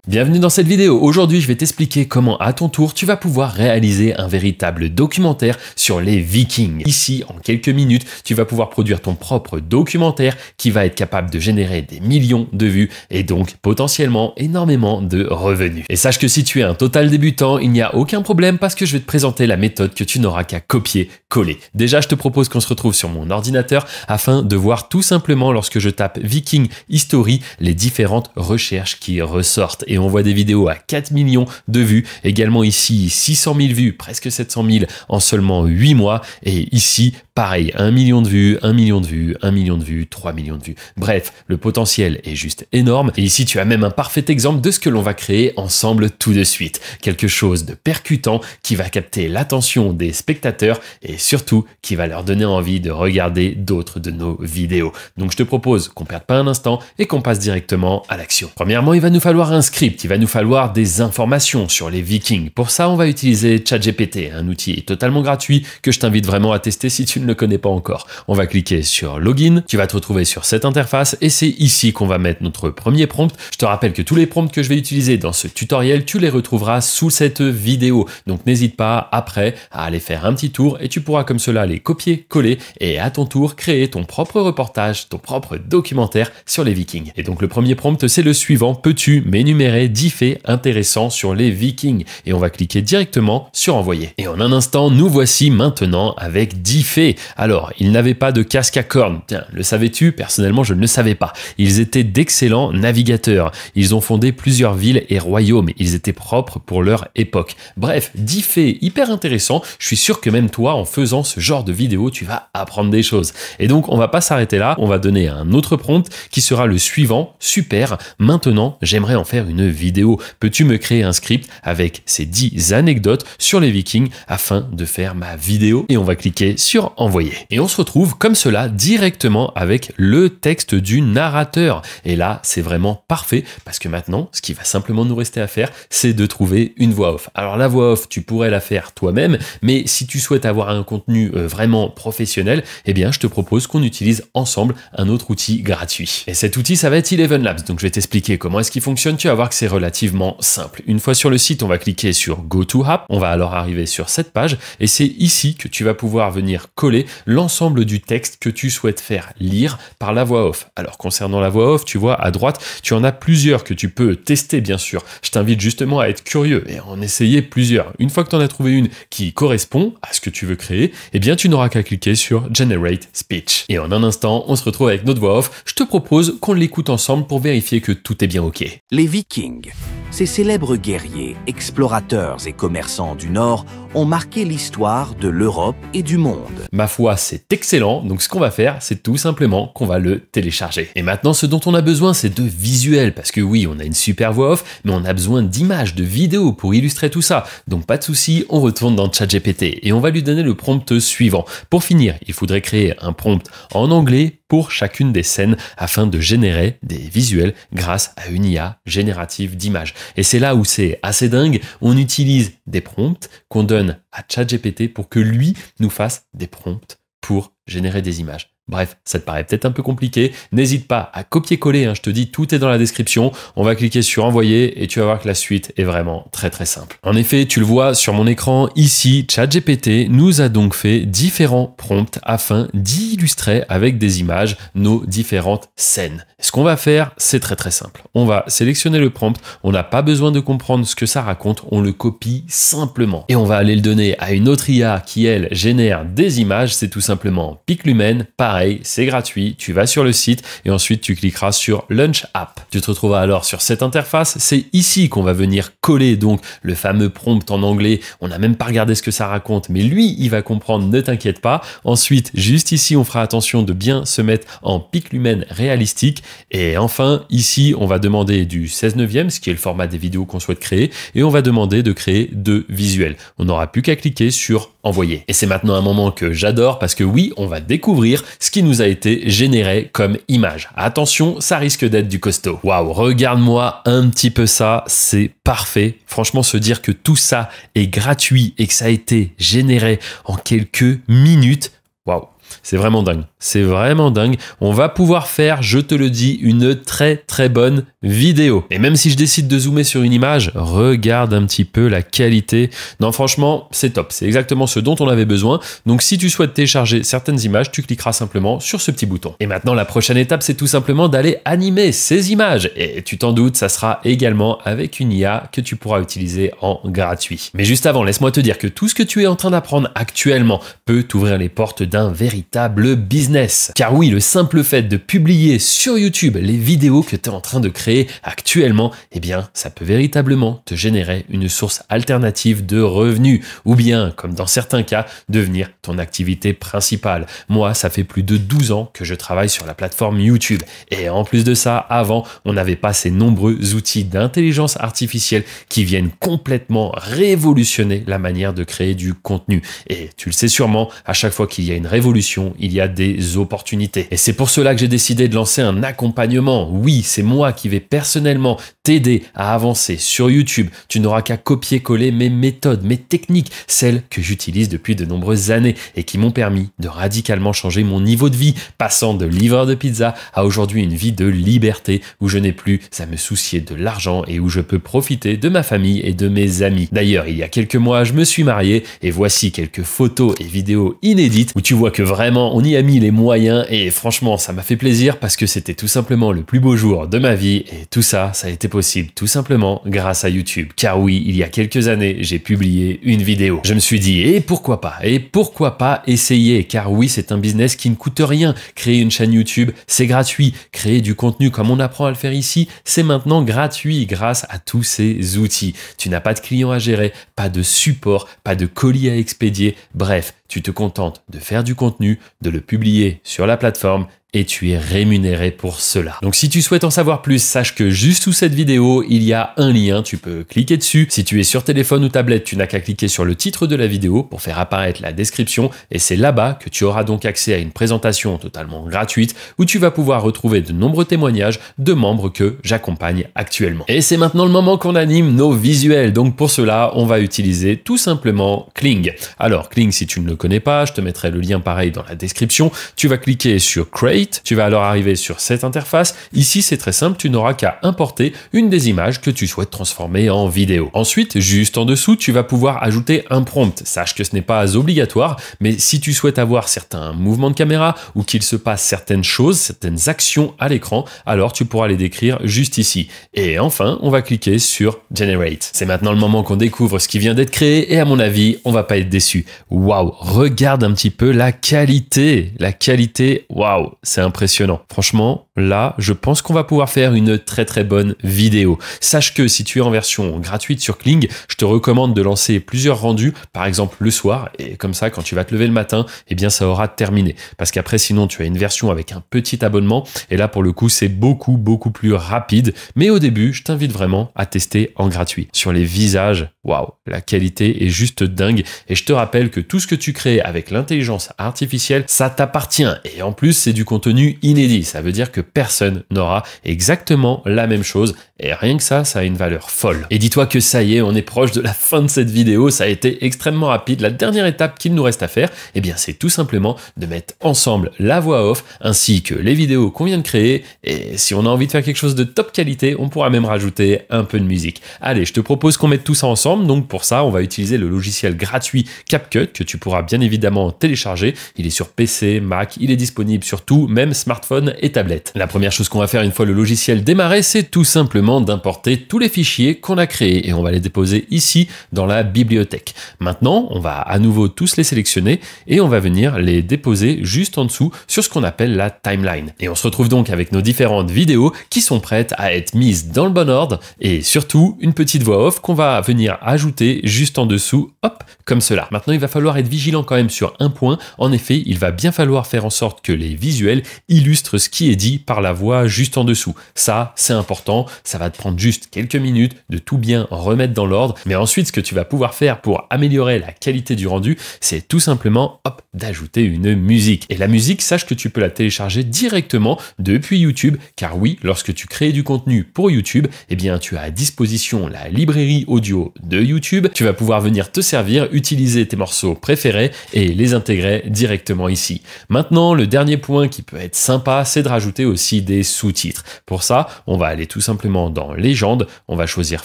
Bienvenue dans cette vidéo. Aujourd'hui, je vais t'expliquer comment à ton tour, tu vas pouvoir réaliser un véritable documentaire sur les Vikings. Ici, en quelques minutes, tu vas pouvoir produire ton propre documentaire qui va être capable de générer des millions de vues et donc potentiellement énormément de revenus. Et sache que si tu es un total débutant, il n'y a aucun problème parce que je vais te présenter la méthode que tu n'auras qu'à copier-coller. Déjà, je te propose qu'on se retrouve sur mon ordinateur afin de voir tout simplement lorsque je tape Viking History, les différentes recherches qui ressortent. Et on voit des vidéos à 4 millions de vues. Également ici, 600 000 vues, presque 700 000 en seulement 8 mois. Et ici, pareil, 1 million de vues, 1 million de vues, 1 million de vues, 3 millions de vues. Bref, le potentiel est juste énorme. Et ici, tu as même un parfait exemple de ce que l'on va créer ensemble tout de suite. Quelque chose de percutant qui va capter l'attention des spectateurs et surtout qui va leur donner envie de regarder d'autres de nos vidéos. Donc, je te propose qu'on perde pas un instant et qu'on passe directement à l'action. Premièrement, il va nous falloir un script. Il va nous falloir des informations sur les Vikings. Pour ça, on va utiliser ChatGPT, un outil totalement gratuit que je t'invite vraiment à tester si tu ne le connais pas encore. On va cliquer sur Login, tu vas te retrouver sur cette interface et c'est ici qu'on va mettre notre premier prompt. Je te rappelle que tous les prompts que je vais utiliser dans ce tutoriel, tu les retrouveras sous cette vidéo. Donc n'hésite pas après à aller faire un petit tour et tu pourras comme cela les copier-coller et à ton tour créer ton propre reportage, ton propre documentaire sur les Vikings. Et donc le premier prompt, c'est le suivant. Peux-tu m'énumérer 10 faits intéressants sur les Vikings? Et on va cliquer directement sur envoyer. Et en un instant, nous voici maintenant avec 10 faits. Alors, ils n'avaient pas de casque à cornes. Tiens, le savais-tu? Personnellement, je ne le savais pas. Ils étaient d'excellents navigateurs. Ils ont fondé plusieurs villes et royaumes. Ils étaient propres pour leur époque. Bref, 10 faits hyper intéressants. Je suis sûr que même toi, en faisant ce genre de vidéo, tu vas apprendre des choses. Et donc, on va pas s'arrêter là. On va donner un autre prompt qui sera le suivant. Super. Maintenant, j'aimerais en faire une vidéo. Peux-tu me créer un script avec ces 10 anecdotes sur les Vikings afin de faire ma vidéo? Et on va cliquer sur envoyer. Et on se retrouve comme cela directement avec le texte du narrateur. Et là, c'est vraiment parfait parce que maintenant, ce qui va simplement nous rester à faire, c'est de trouver une voix off. Alors la voix off, tu pourrais la faire toi-même, mais si tu souhaites avoir un contenu vraiment professionnel, eh bien, je te propose qu'on utilise ensemble un autre outil gratuit. Et cet outil, ça va être Eleven Labs. Donc, je vais t'expliquer comment est-ce qu'il fonctionne. Tu vas voir que c'est relativement simple. Une fois sur le site, on va cliquer sur Go to App. On va alors arriver sur cette page et c'est ici que tu vas pouvoir venir coller l'ensemble du texte que tu souhaites faire lire par la voix off. Alors, concernant la voix off, tu vois à droite, tu en as plusieurs que tu peux tester, bien sûr. Je t'invite justement à être curieux et à en essayer plusieurs. Une fois que tu en as trouvé une qui correspond à ce que tu veux créer, eh bien, tu n'auras qu'à cliquer sur Generate Speech. Et en un instant, on se retrouve avec notre voix off. Je te propose qu'on l'écoute ensemble pour vérifier que tout est bien OK. Les Vikings, ces célèbres guerriers, explorateurs et commerçants du Nord, ont marqué l'histoire de l'Europe et du monde. Ma foi, c'est excellent. Donc, ce qu'on va faire, c'est tout simplement qu'on va le télécharger. Et maintenant, ce dont on a besoin, c'est de visuels. Parce que oui, on a une super voix off, mais on a besoin d'images, de vidéos pour illustrer tout ça. Donc, pas de souci, on retourne dans ChatGPT et on va lui donner le prompt suivant. Pour finir, il faudrait créer un prompt en anglais pour chacune des scènes afin de générer des visuels grâce à une IA générative d'images. Et c'est là où c'est assez dingue. On utilise des prompts qu'on donne à ChatGPT pour que lui nous fasse des prompts pour générer des images. Bref, ça te paraît peut-être un peu compliqué, n'hésite pas à copier-coller, je te dis tout est dans la description, on va cliquer sur envoyer et tu vas voir que la suite est vraiment très très simple. En effet, tu le vois sur mon écran, ici, ChatGPT nous a donc fait différents prompts afin d'illustrer avec des images nos différentes scènes. Ce qu'on va faire, c'est très très simple. On va sélectionner le prompt, on n'a pas besoin de comprendre ce que ça raconte, on le copie simplement. Et on va aller le donner à une autre IA qui, elle, génère des images, c'est tout simplement Piclumen. Pareil, c'est gratuit, tu vas sur le site et ensuite tu cliqueras sur Launch App. Tu te retrouveras alors sur cette interface, c'est ici qu'on va venir coller donc le fameux prompt en anglais. On n'a même pas regardé ce que ça raconte, mais lui, il va comprendre, ne t'inquiète pas. Ensuite, juste ici, on fera attention de bien se mettre en Piclumen réalistique. Et enfin, ici, on va demander du 16:9, ce qui est le format des vidéos qu'on souhaite créer, et on va demander de créer 2 visuels. On n'aura plus qu'à cliquer sur envoyer. Et c'est maintenant un moment que j'adore parce que oui, on va découvrir ce qui nous a été généré comme image. Attention, ça risque d'être du costaud. Waouh, regarde-moi un petit peu ça, c'est parfait. Franchement, se dire que tout ça est gratuit et que ça a été généré en quelques minutes, waouh. C'est vraiment dingue. c'est vraiment dingue. On va pouvoir faire, je te le dis, une très très bonne vidéo. Et même si je décide de zoomer sur une image, regarde un petit peu la qualité. Non, franchement, c'est top. C'est exactement ce dont on avait besoin. Donc si tu souhaites télécharger certaines images, tu cliqueras simplement sur ce petit bouton. Et maintenant, la prochaine étape, c'est tout simplement d'aller animer ces images. Et tu t'en doutes, ça sera également avec une IA que tu pourras utiliser en gratuit. Mais juste avant, laisse-moi te dire que tout ce que tu es en train d'apprendre actuellement peut t'ouvrir les portes d'un véritable business. Car oui, le simple fait de publier sur YouTube les vidéos que tu es en train de créer actuellement, eh bien, ça peut véritablement te générer une source alternative de revenus ou bien, comme dans certains cas, devenir ton activité principale. Moi, ça fait plus de 12 ans que je travaille sur la plateforme YouTube. Et en plus de ça, avant, on n'avait pas ces nombreux outils d'intelligence artificielle qui viennent complètement révolutionner la manière de créer du contenu. Et tu le sais sûrement, à chaque fois qu'il y a une révolution, il y a des opportunités. Et c'est pour cela que j'ai décidé de lancer un accompagnement. Oui, c'est moi qui vais personnellement t'aider à avancer sur YouTube. Tu n'auras qu'à copier-coller mes méthodes, mes techniques, celles que j'utilise depuis de nombreuses années et qui m'ont permis de radicalement changer mon niveau de vie, passant de livreur de pizza à aujourd'hui une vie de liberté où je n'ai plus à me soucier de l'argent et où je peux profiter de ma famille et de mes amis. D'ailleurs, il y a quelques mois, je me suis marié et voici quelques photos et vidéos inédites où tu vois que vraiment on y a mis les moyens et franchement, ça m'a fait plaisir parce que c'était tout simplement le plus beau jour de ma vie et tout ça, ça a été possible tout simplement grâce à YouTube. Car oui, il y a quelques années, j'ai publié une vidéo. Je me suis dit, et pourquoi pas essayer? Car oui, c'est un business qui ne coûte rien. Créer une chaîne YouTube, c'est gratuit. Créer du contenu comme on apprend à le faire ici, c'est maintenant gratuit grâce à tous ces outils. Tu n'as pas de clients à gérer, pas de support, pas de colis à expédier. Bref, tu te contentes de faire du contenu, de le publier sur la plateforme et tu es rémunéré pour cela. Donc si tu souhaites en savoir plus, sache que juste sous cette vidéo, il y a un lien, tu peux cliquer dessus. Si tu es sur téléphone ou tablette, tu n'as qu'à cliquer sur le titre de la vidéo pour faire apparaître la description et c'est là-bas que tu auras donc accès à une présentation totalement gratuite où tu vas pouvoir retrouver de nombreux témoignages de membres que j'accompagne actuellement. Et c'est maintenant le moment qu'on anime nos visuels. Donc pour cela, on va utiliser tout simplement Kling. Alors Kling, si tu ne le connais pas, je te mettrai le lien pareil dans la description. Tu vas cliquer sur Create. Tu vas alors arriver sur cette interface. Ici, c'est très simple, tu n'auras qu'à importer une des images que tu souhaites transformer en vidéo. Ensuite, juste en dessous, tu vas pouvoir ajouter un prompt. Sache que ce n'est pas obligatoire, mais si tu souhaites avoir certains mouvements de caméra ou qu'il se passe certaines choses, certaines actions à l'écran, alors tu pourras les décrire juste ici. Et enfin, on va cliquer sur Generate. C'est maintenant le moment qu'on découvre ce qui vient d'être créé et à mon avis, on va pas être déçu. Waouh, regarde un petit peu la qualité. La qualité, waouh, c'est impressionnant. Franchement, là, je pense qu'on va pouvoir faire une très très bonne vidéo. Sache que si tu es en version gratuite sur Kling, je te recommande de lancer plusieurs rendus, par exemple le soir, et comme ça, quand tu vas te lever le matin, eh bien ça aura terminé. Parce qu'après, sinon, tu as une version avec un petit abonnement, et là, pour le coup, c'est beaucoup plus rapide. Mais au début, je t'invite vraiment à tester en gratuit. Sur les visages, waouh, la qualité est juste dingue. Et je te rappelle que tout ce que tu crées avec l'intelligence artificielle, ça t'appartient. Et en plus, c'est du contenu inédit. Ça veut dire que personne n'aura exactement la même chose. Et rien que ça a une valeur folle. Et dis-toi que ça y est, on est proche de la fin de cette vidéo. Ça a été extrêmement rapide. La dernière étape qu'il nous reste à faire, eh bien, c'est tout simplement de mettre ensemble la voix off ainsi que les vidéos qu'on vient de créer. Et si on a envie de faire quelque chose de top qualité, on pourra même rajouter un peu de musique. Allez, je te propose qu'on mette tout ça ensemble. Donc pour ça, on va utiliser le logiciel gratuit CapCut que tu pourras bien évidemment télécharger. Il est sur PC, Mac, il est disponible sur tout, même smartphone et tablette. La première chose qu'on va faire une fois le logiciel démarré, c'est tout simplement d'importer tous les fichiers qu'on a créés et on va les déposer ici dans la bibliothèque. Maintenant, on va à nouveau tous les sélectionner et on va venir les déposer juste en dessous sur ce qu'on appelle la timeline. Et on se retrouve donc avec nos différentes vidéos qui sont prêtes à être mises dans le bon ordre et surtout une petite voix off qu'on va venir ajouter juste en dessous, hop, comme cela. Maintenant, il va falloir être vigilant quand même sur un point. En effet, il va bien falloir faire en sorte que les visuels illustrent ce qui est dit par la voix juste en dessous. Ça, c'est important. Ça ça va te prendre juste quelques minutes de tout bien remettre dans l'ordre. Mais ensuite, ce que tu vas pouvoir faire pour améliorer la qualité du rendu, c'est tout simplement, hop, d'ajouter une musique. Et la musique, sache que tu peux la télécharger directement depuis YouTube, car oui, lorsque tu crées du contenu pour YouTube, eh bien, tu as à disposition la librairie audio de YouTube. Tu vas pouvoir venir te servir, utiliser tes morceaux préférés et les intégrer directement ici. Maintenant, le dernier point qui peut être sympa, c'est de rajouter aussi des sous-titres. Pour ça, on va aller tout simplement dans Légende, on va choisir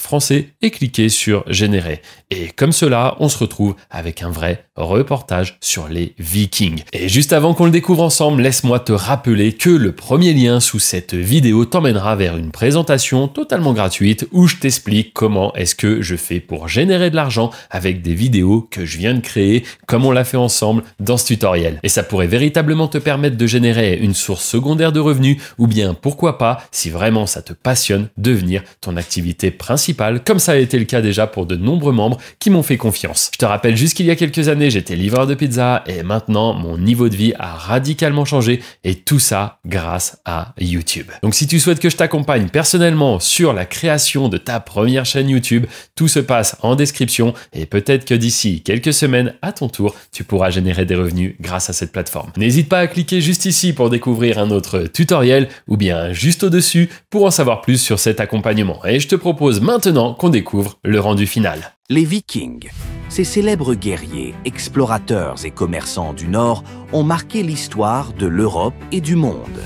Français et cliquer sur Générer. Et comme cela, on se retrouve avec un vrai reportage sur les Vikings. Et juste avant qu'on le découvre ensemble, laisse-moi te rappeler que le premier lien sous cette vidéo t'emmènera vers une présentation totalement gratuite où je t'explique comment est-ce que je fais pour générer de l'argent avec des vidéos que je viens de créer, comme on l'a fait ensemble dans ce tutoriel. Et ça pourrait véritablement te permettre de générer une source secondaire de revenus ou bien pourquoi pas, si vraiment ça te passionne, devenir ton activité principale, comme ça a été le cas déjà pour de nombreux membres qui m'ont fait confiance. Je te rappelle juste qu'il y a quelques années, j'étais livreur de pizza et maintenant mon niveau de vie a radicalement changé et tout ça grâce à YouTube. Donc si tu souhaites que je t'accompagne personnellement sur la création de ta première chaîne YouTube, tout se passe en description et peut-être que d'ici quelques semaines, à ton tour, tu pourras générer des revenus grâce à cette plateforme. N'hésite pas à cliquer juste ici pour découvrir un autre tutoriel ou bien juste au-dessus pour en savoir plus sur cet accompagnement. Et je te propose maintenant qu'on découvre le rendu final. Les Vikings, ces célèbres guerriers, explorateurs et commerçants du Nord, ont marqué l'histoire de l'Europe et du monde.